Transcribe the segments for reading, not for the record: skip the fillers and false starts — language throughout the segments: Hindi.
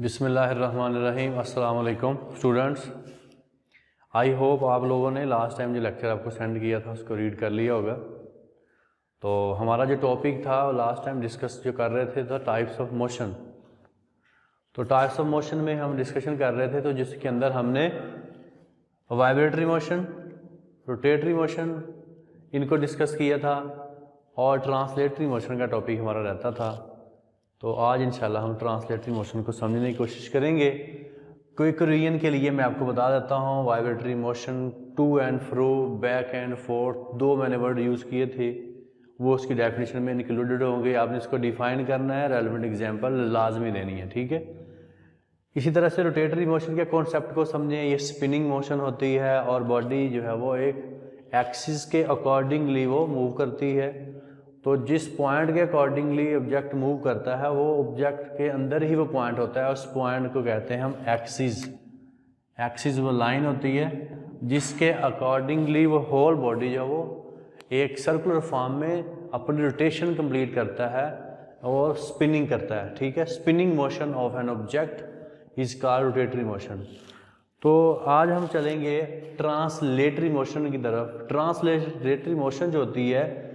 बिस्मिल्लाहिर्रहमानिर्रहीम। अस्सलाम वालेकुम स्टूडेंट्स। आई होप आप लोगों ने लास्ट टाइम जो लेक्चर आपको सेंड किया था उसको रीड कर लिया होगा। तो हमारा जो टॉपिक था लास्ट टाइम डिस्कस जो कर रहे थे तो टाइप्स ऑफ मोशन। तो टाइप्स ऑफ मोशन में हम डिस्कशन कर रहे थे तो जिसके अंदर हमने वाइब्रेटरी मोशन, रोटेटरी मोशन इनको डिस्कस किया था और ट्रांसलेटरी मोशन का टॉपिक हमारा रहता था। तो आज इंशाल्लाह हम ट्रांसलेटरी मोशन को समझने की कोशिश करेंगे। क्विक रिवीजन के लिए मैं आपको बता देता हूँ, vibratory motion to and fro, back and forth, दो मैंने वर्ड यूज़ किए थे, वो उसकी डेफिनेशन में इंक्लूडेड होंगे। आपने इसको डिफाइन करना है, रेलेवेंट एग्जांपल लाजमी देनी है, ठीक है। इसी तरह से रोटेटरी मोशन के कॉन्सेप्ट को समझें। ये स्पिनिंग मोशन होती है और बॉडी जो है वो एक एक्सिस के अकॉर्डिंगली वो मूव करती है। तो जिस पॉइंट के अकॉर्डिंगली ऑब्जेक्ट मूव करता है वो ऑब्जेक्ट के अंदर ही वो पॉइंट होता है, उस पॉइंट को कहते हैं हम एक्सिस। एक्सिस वो लाइन होती है जिसके अकॉर्डिंगली वो होल बॉडी जो वो एक सर्कुलर फॉर्म में अपनी रोटेशन कंप्लीट करता है और स्पिनिंग करता है, ठीक है। Spinning motion of an object is called rotatory motion. तो आज हम चलेंगे ट्रांसलेटरी मोशन की तरफ। ट्रांसलेटरी मोशन जो होती है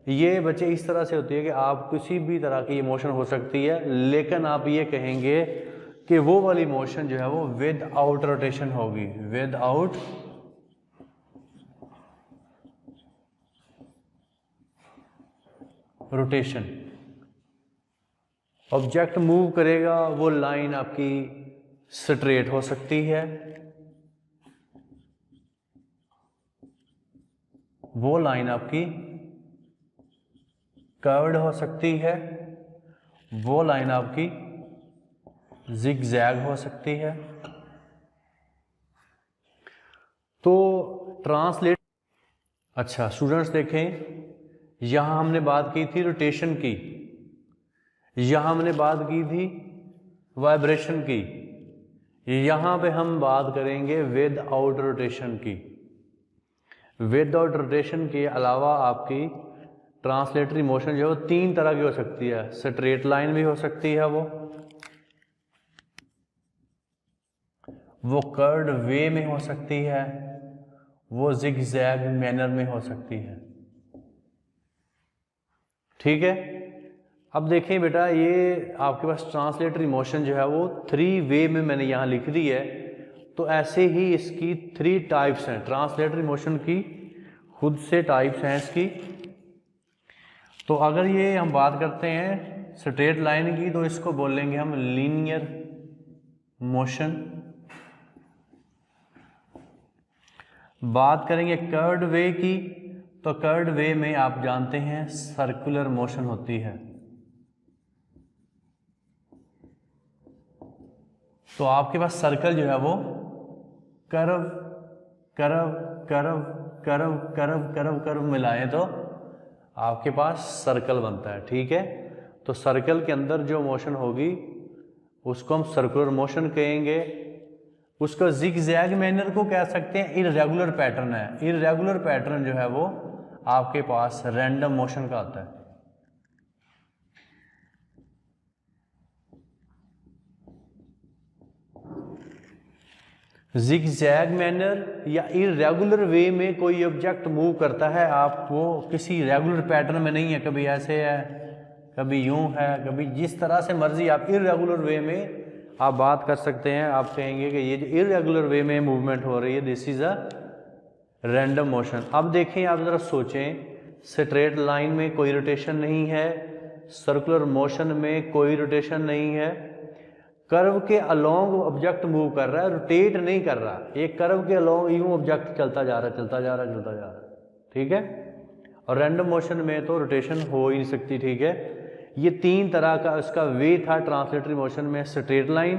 ये बच्चे इस तरह से होती है कि आप किसी भी तरह की ये मोशन हो सकती है, लेकिन आप ये कहेंगे कि वो वाली मोशन जो है वो विद आउट रोटेशन होगी, with out rotation. Object move करेगा, वो लाइन आपकी स्ट्रेट हो सकती है, वो लाइन आपकी कर्व्ड हो सकती है, वो लाइन आपकी जिगजैग हो सकती है। तो ट्रांसलेट अच्छा स्टूडेंट्स देखें, यहां हमने बात की थी रोटेशन की, यहां हमने बात की थी वाइब्रेशन की, यहां पे हम बात करेंगे विद आउट रोटेशन की। विद आउट रोटेशन के अलावा आपकी ट्रांसलेटरी मोशन जो है वो तीन तरह की हो सकती है। स्ट्रेट लाइन भी हो सकती है, वो कर्व्ड वे में हो सकती है, वो जिगजैग मैनर में हो सकती है, ठीक है। अब देखें बेटा, ये आपके पास ट्रांसलेटरी मोशन जो है वो थ्री वे में मैंने यहाँ लिख दी है। तो ऐसे ही इसकी थ्री टाइप्स हैं। ट्रांसलेटरी मोशन की खुद से टाइप्स हैं इसकी। तो अगर ये हम बात करते हैं स्ट्रेट लाइन की तो इसको बोलेंगे हम लीनियर मोशन। बात करेंगे कर्व्ड वे की तो कर्व्ड वे में आप जानते हैं सर्कुलर मोशन होती है। तो आपके पास सर्कल जो है वो curve curve curve curve curve curve curve मिलाए तो आपके पास सर्कल बनता है, ठीक है। तो सर्कल के अंदर जो मोशन होगी उसको हम सर्कुलर मोशन कहेंगे। उसका जिगजैग मैनर को कह सकते हैं इररेगुलर पैटर्न है। इररेगुलर पैटर्न जो है वो आपके पास रैंडम मोशन का आता है। जिगजैग मैनर या इररेगुलर वे में कोई ऑब्जेक्ट मूव करता है, आप वो किसी रेगुलर पैटर्न में नहीं है, कभी ऐसे है, कभी यूं है, कभी जिस तरह से मर्जी आप इररेगुलर वे में आप बात कर सकते हैं। आप कहेंगे कि ये जो इररेगुलर वे में मूवमेंट हो रही है this is a random motion. अब देखें, आप जरा सोचें, स्ट्रेट लाइन में कोई रोटेशन नहीं है, सर्कुलर मोशन में कोई रोटेशन नहीं है, कर्व के अलोंग ऑब्जेक्ट मूव कर रहा है, रोटेट नहीं कर रहा। एक कर्व के अलोंग यूं ऑब्जेक्ट चलता जा रहा है, चलता जा रहा है, चलता जा रहा है, ठीक है। और रैंडम मोशन में तो रोटेशन हो ही नहीं सकती, ठीक है। ये तीन तरह का उसका वे था ट्रांसलेटरी मोशन में, स्ट्रेट लाइन,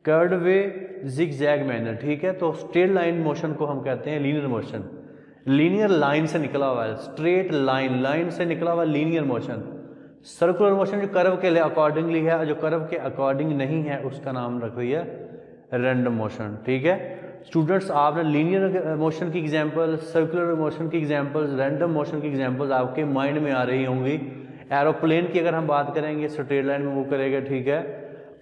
कर्व्ड वे, जिगजैग मैनर, ठीक है। तो स्ट्रेट लाइन मोशन को हम कहते हैं लीनियर मोशन। लीनियर लाइन से निकला हुआ है, स्ट्रेट लाइन, लाइन से निकला हुआ लीनियर मोशन। सर्कुलर मोशन जो कर्व के अकॉर्डिंगली है, जो कर्व के अकॉर्डिंग नहीं है उसका नाम रख दिया रैंडम मोशन, ठीक है। स्टूडेंट्स, आपने लीनियर मोशन की एग्जांपल, सर्कुलर मोशन की एग्जांपल्स, रैंडम मोशन की एग्जांपल्स आपके माइंड में आ रही होंगी। एरोप्लेन की अगर हम बात करेंगे स्ट्रेट लाइन में मूव करेगा, ठीक है।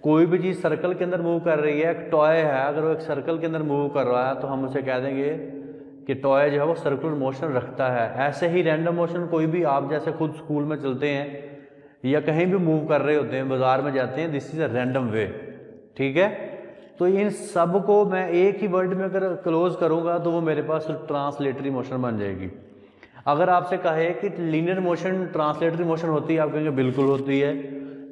कोई भी चीज़ सर्कल के अंदर मूव कर रही है, एक टॉय है, अगर वो एक सर्कल के अंदर मूव कर रहा है तो हम उसे कह देंगे कि टॉय जो है वो सर्कुलर मोशन रखता है। ऐसे ही रैंडम मोशन कोई भी, आप जैसे खुद स्कूल में चलते हैं या कहीं भी मूव कर रहे होते हैं, बाज़ार में जाते हैं, दिस इज़ अ रैंडम वे। ठीक है, तो इन सब को मैं एक ही वर्ड में अगर क्लोज करूँगा तो वो मेरे पास ट्रांसलेटरी मोशन बन जाएगी। अगर आपसे कहे कि लीनियर मोशन ट्रांसलेटरी मोशन होती है, आप कहेंगे बिल्कुल होती है।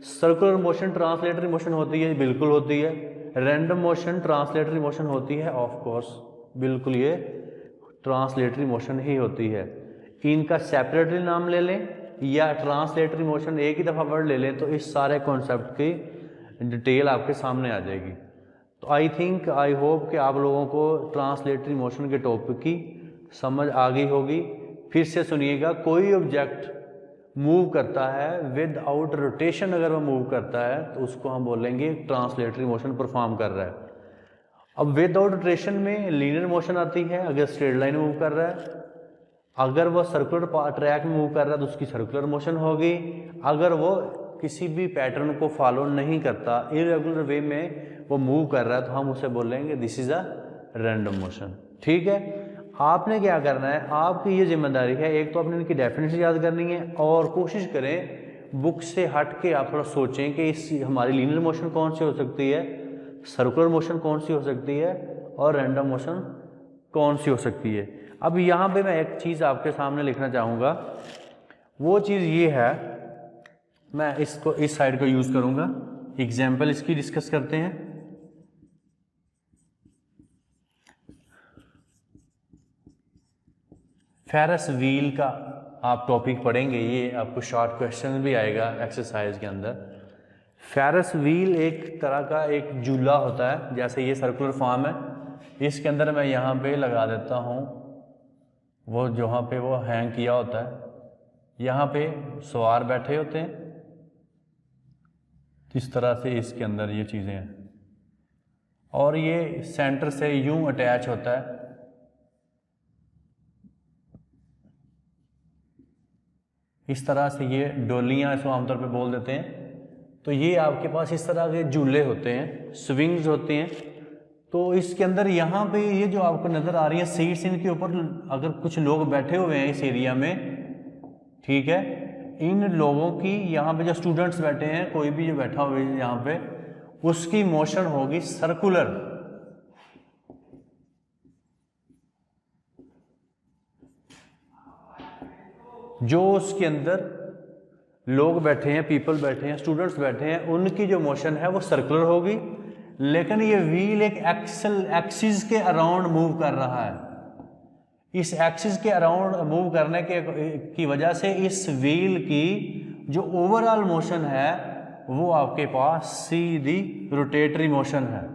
सर्कुलर मोशन ट्रांसलेटरी मोशन होती है, बिल्कुल होती है। रैंडम मोशन ट्रांसलेटरी मोशन होती है, ऑफ कोर्स बिल्कुल ये ट्रांसलेटरी मोशन ही होती है। इनका सेपरेटली नाम ले लें या ट्रांसलेटरी मोशन एक ही दफ़ा वर्ड ले लें तो इस सारे कॉन्सेप्ट की डिटेल आपके सामने आ जाएगी। तो आई थिंक, आई होप कि आप लोगों को ट्रांसलेटरी मोशन के टॉपिक की समझ आ गई होगी। फिर से सुनिएगा, कोई ऑब्जेक्ट मूव करता है विद-आउट रोटेशन, अगर वो मूव करता है तो उसको हम बोलेंगे ट्रांसलेटरी मोशन परफॉर्म कर रहा है। अब विद-आउट रोटेशन में लीनियर मोशन आती है, अगर स्ट्रेट लाइन मूव कर रहा है। अगर वो सर्कुलर ट्रैक में मूव कर रहा है तो उसकी सर्कुलर मोशन होगी। अगर वो किसी भी पैटर्न को फॉलो नहीं करता, इरेगुलर वे में वो मूव कर रहा है, तो हम उसे बोलेंगे this is a random motion. ठीक है, आपने क्या करना है, आपकी ये जिम्मेदारी है, एक तो आपने इनकी डेफिनेशन याद करनी है और कोशिश करें बुक से हट के आप थोड़ा सोचें कि इस हमारी लीनियर मोशन कौन सी हो सकती है, सर्कुलर मोशन कौन सी हो सकती है और रैंडम मोशन कौन सी हो सकती है। अब यहाँ पे मैं एक चीज़ आपके सामने लिखना चाहूँगा, वो चीज़ ये है, मैं इसको इस साइड को यूज़ करूँगा, एग्जाम्पल इसकी डिस्कस करते हैं। फेरस व्हील का आप टॉपिक पढ़ेंगे, ये आपको शॉर्ट क्वेश्चन भी आएगा एक्सरसाइज के अंदर। फेरस व्हील एक तरह का एक झूला होता है, जैसे ये सर्कुलर फॉर्म है, इसके अंदर मैं यहाँ पे लगा देता हूँ वो जहाँ पे वो हैंग किया होता है, यहाँ पे सवार बैठे होते हैं, इस तरह से इसके अंदर ये चीज़ें हैं और ये सेंटर से यूं अटैच होता है। इस तरह से ये डोलियाँ इसको आमतौर पे बोल देते हैं। तो ये आपके पास इस तरह के झूले होते हैं, स्विंग्स होते हैं। तो इसके अंदर यहाँ पे ये जो आपको नज़र आ रही है सीट्स, इनके ऊपर अगर कुछ लोग बैठे हुए हैं इस एरिया में, ठीक है, इन लोगों की यहाँ पे जो स्टूडेंट्स बैठे हैं, कोई भी जो बैठा हुआ है यहाँ पे, उसकी मोशन होगी सर्कुलर। जो उसके अंदर लोग बैठे हैं, पीपल बैठे हैं, स्टूडेंट्स बैठे हैं, उनकी जो मोशन है वो सर्कुलर होगी, लेकिन ये व्हील एक एक्सिस के अराउंड मूव कर रहा है। इस एक्सिस के अराउंड मूव करने की वजह से इस व्हील की जो ओवरऑल मोशन है वो आपके पास सीधी रोटेटरी मोशन है।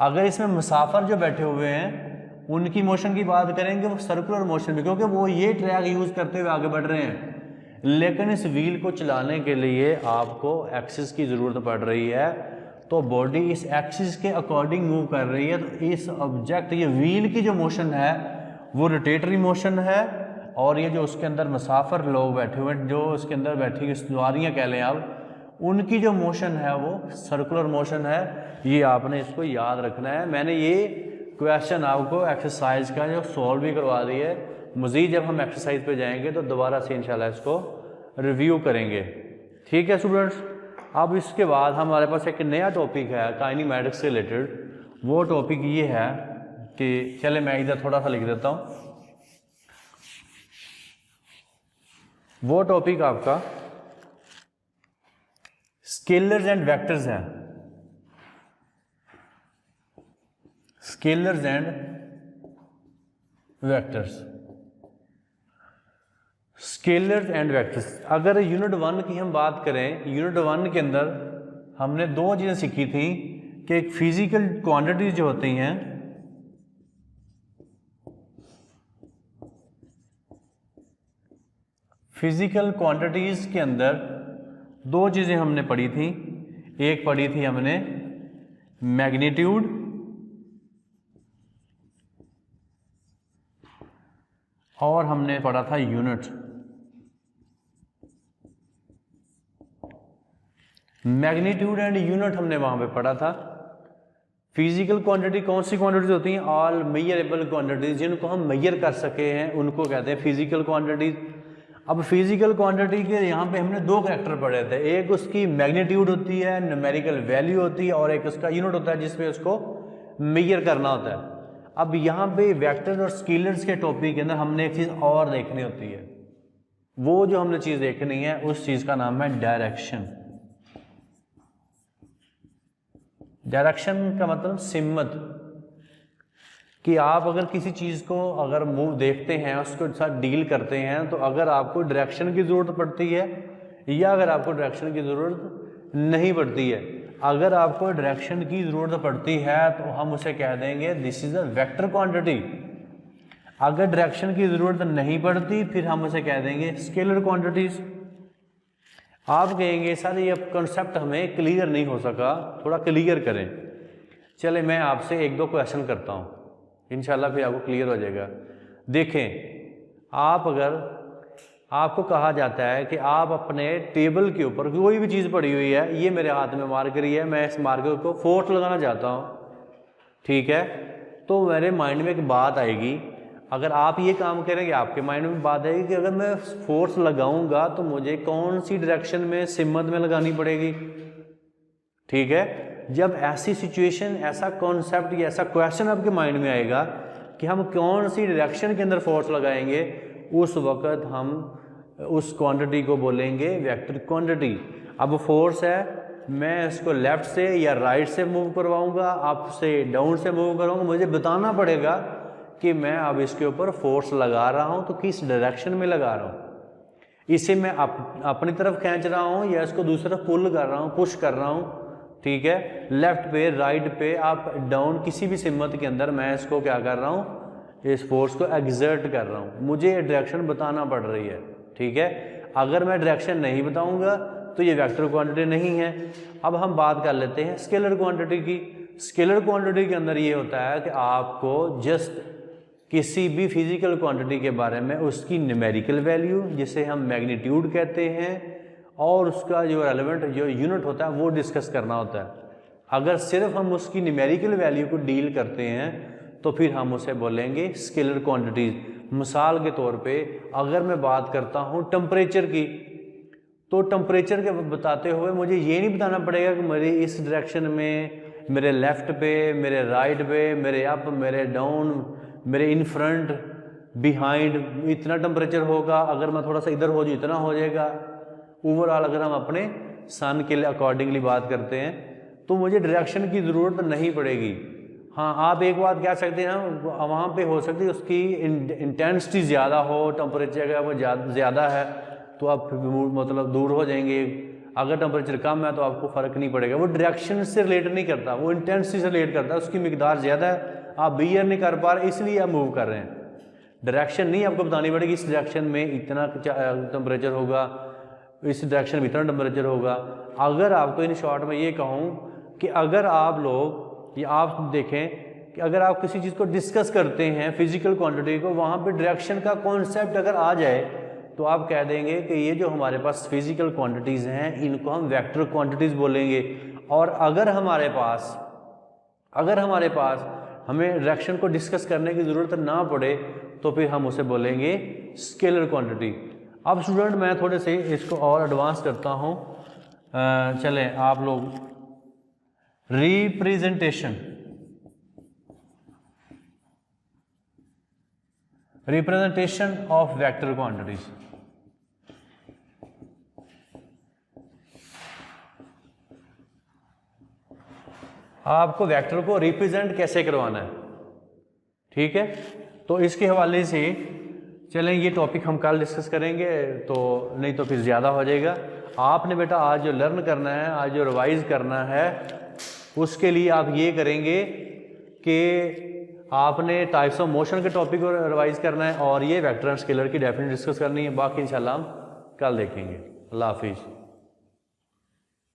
अगर इसमें मुसाफिर जो बैठे हुए हैं उनकी मोशन की बात करेंगे, वो सर्कुलर मोशन में, क्योंकि वो ये ट्रैक यूज करते हुए आगे बढ़ रहे हैं। लेकिन इस व्हील को चलाने के लिए आपको एक्सिस की ज़रूरत पड़ रही है, तो बॉडी इस एक्सिस के अकॉर्डिंग मूव कर रही है। तो इस ऑब्जेक्ट, ये व्हील की जो मोशन है वो रोटेटरी मोशन है, और ये जो उसके अंदर मुसाफिर लोग बैठे हुए हैं, जो उसके अंदर बैठी हुई सवारियाँ कह लें आप, उनकी जो मोशन है वो सर्कुलर मोशन है। ये आपने इसको याद रखना है। मैंने ये क्वेश्चन आपको एक्सरसाइज का जो सॉल्व भी करवा दी है। मज़ीद जब हम एक्सरसाइज पे जाएंगे तो दोबारा से इंशाल्लाह इसको रिव्यू करेंगे। ठीक है स्टूडेंट्स, अब इसके बाद हमारे पास एक नया टॉपिक है काइनेमैटिक्स से रिलेटेड। वो टॉपिक ये है कि, चले मैं इधर थोड़ा सा लिख देता हूँ। वो टॉपिक आपका स्केलर्स एंड वेक्टर्स है। Scalars and vectors, scalars and vectors. अगर यूनिट 1 की हम बात करें, यूनिट 1 के अंदर हमने दो चीज़ें सीखी थी कि एक फिजिकल क्वांटिटीज जो होती हैं, फिजिकल क्वांटिटीज के अंदर दो चीज़ें हमने पढ़ी थी। एक पढ़ी थी हमने मैग्नीट्यूड और हमने पढ़ा था यूनिट। मैग्नीट्यूड एंड यूनिट हमने वहाँ पे पढ़ा था। फिजिकल क्वांटिटी कौन सी क्वांटिटीज होती हैं? ऑल मेजरेबल क्वांटिटीज, जिनको हम मेजर कर सके हैं उनको कहते हैं फिजिकल क्वांटिटीज। अब फिजिकल क्वांटिटी के यहाँ पे हमने दो कैरेक्टर पढ़े थे, एक उसकी मैग्नीट्यूड होती है, न्यूमेरिकल वैल्यू होती है, और एक उसका यूनिट होता है जिसमें उसको मेजर करना होता है। अब यहाँ पे वेक्टर्स और स्केलर्स के टॉपिक के अंदर हमने एक चीज़ और देखनी होती है, वो जो हमने चीज़ देखनी है उस चीज़ का नाम है डायरेक्शन। डायरेक्शन का मतलब सिमत, कि आप अगर किसी चीज़ को अगर मूव देखते हैं, उसको साथ डील करते हैं, तो अगर आपको डायरेक्शन की ज़रूरत पड़ती है या अगर आपको डायरेक्शन की ज़रूरत नहीं पड़ती है। अगर आपको डायरेक्शन की ज़रूरत पड़ती है तो हम उसे कह देंगे this is a vector quantity. अगर डायरेक्शन की ज़रूरत नहीं पड़ती फिर हम उसे कह देंगे स्केलर क्वांटिटीज़। आप कहेंगे सर ये कॉन्सेप्ट हमें क्लियर नहीं हो सका, थोड़ा क्लियर करें। चले मैं आपसे एक दो क्वेश्चन करता हूँ, इंशाल्लाह फिर आपको क्लियर हो जाएगा। देखें, आप अगर आपको कहा जाता है कि आप अपने टेबल के ऊपर कोई भी चीज़ पड़ी हुई है, ये मेरे हाथ में मार्कर ही है, मैं इस मार्कर को फोर्स लगाना चाहता हूँ, ठीक है, तो मेरे माइंड में एक बात आएगी। अगर आप ये काम करेंगे आपके माइंड में बात आएगी कि अगर मैं फोर्स लगाऊंगा तो मुझे कौन सी डायरेक्शन में सिमत में लगानी पड़ेगी, ठीक है। जब ऐसी सिचुएशन, ऐसा कॉन्सेप्ट या ऐसा क्वेश्चन आपके माइंड में आएगा कि हम कौन सी डायरेक्शन के अंदर फोर्स लगाएंगे, उस वक्त हम उस क्वांटिटी को बोलेंगे वेक्टर क्वांटिटी। अब फोर्स है, मैं इसको लेफ्ट से या राइट से मूव करवाऊंगा, अप से डाउन से मूव कराऊंगा, मुझे बताना पड़ेगा कि मैं अब इसके ऊपर फोर्स लगा रहा हूं तो किस डायरेक्शन में लगा रहा हूं। इसे मैं अपनी तरफ खींच रहा हूं या इसको दूसरी तरफ पुल कर रहा हूं, पुश कर रहा हूं, ठीक है, लेफ्ट पे, राइट पे, अप डाउन, किसी भी सिमत के अंदर मैं इसको क्या कर रहा हूं, इस फोर्स को एग्जर्ट कर रहा हूं। मुझे ये डायरेक्शन बताना पड़ रही है, ठीक है। अगर मैं डायरेक्शन नहीं बताऊंगा तो ये वेक्टर क्वांटिटी नहीं है। अब हम बात कर लेते हैं स्केलर क्वांटिटी की। स्केलर क्वांटिटी के अंदर ये होता है कि आपको जस्ट किसी भी फिजिकल क्वांटिटी के बारे में उसकी न्यूमेरिकल वैल्यू, जिसे हम मैग्नीट्यूड कहते हैं, और उसका जो रेलेवेंट जो यूनिट होता है वो डिस्कस करना होता है। अगर सिर्फ हम उसकी न्यूमेरिकल वैल्यू को डील करते हैं तो फिर हम उसे बोलेंगे स्केलर क्वांटिटीज़। मिसाल के तौर पे अगर मैं बात करता हूँ टेम्परेचर की, तो टेम्परेचर के बताते हुए मुझे ये नहीं बताना पड़ेगा कि मेरी इस डायरेक्शन में, मेरे लेफ़्ट पे, मेरे राइट पे, मेरे अप, मेरे डाउन, मेरे इन फ्रंट, बिहाइंड इतना टेम्परेचर होगा, अगर मैं थोड़ा सा इधर हो जाऊँ इतना हो जाएगा। ओवरऑल अगर हम अपने सन के लिए अकॉर्डिंगली बात करते हैं तो मुझे डायरेक्शन की ज़रूरत नहीं पड़ेगी। हाँ, आप एक बात कह सकते हैं, वहाँ पे हो सकती है उसकी इंटेंसिटी ज़्यादा हो, टेम्परेचर अगर ज़्यादा है तो आप मतलब दूर हो जाएंगे, अगर टेम्परेचर कम है तो आपको फ़र्क नहीं पड़ेगा। वो डायरेक्शन से रिलेट नहीं करता, वो इंटेंसिटी से रिलेट करता है, उसकी मिकदार ज़्यादा है, आप बियर नहीं कर पा रहे इसलिए आप मूव कर रहे हैं। डायरेक्शन नहीं आपको बतानी पड़ेगी इस डायरेक्शन में इतना टेम्परेचर होगा, इस डायरेक्शन में इतना टेम्परेचर होगा। अगर आपको इन शॉर्ट में ये कहूँ कि अगर आप लोग या आप देखें कि अगर आप किसी चीज़ को डिस्कस करते हैं फिजिकल क्वांटिटी को, वहाँ पे डायरेक्शन का कॉन्सेप्ट अगर आ जाए तो आप कह देंगे कि ये जो हमारे पास फिजिकल क्वांटिटीज़ हैं इनको हम वेक्टर क्वांटिटीज़ बोलेंगे। और अगर हमारे पास हमें डायरेक्शन को डिस्कस करने की ज़रूरत ना पड़े तो फिर हम उसे बोलेंगे स्केलर क्वांटिटी। अब स्टूडेंट मैं थोड़े से इसको और एडवांस करता हूँ। चलें आप लोग, रिप्रेजेंटेशन ऑफ वेक्टर क्वांटिटीज। आपको वेक्टर को रिप्रेजेंट कैसे करवाना है, ठीक है। तो इसके हवाले से चलें ये टॉपिक हम कल डिस्कस करेंगे, तो नहीं तो फिर ज़्यादा हो जाएगा। आपने बेटा आज जो लर्न करना है, आज जो रिवाइज करना है, उसके लिए आप ये करेंगे कि आपने टाइप्स ऑफ मोशन के टॉपिक को रिवाइज करना है और ये वेक्टर एंड स्केलर की डेफिनेशन डिस्कस करनी है। बाकी इंशाल्लाह हम कल देखेंगे। अल्लाह हाफिज़।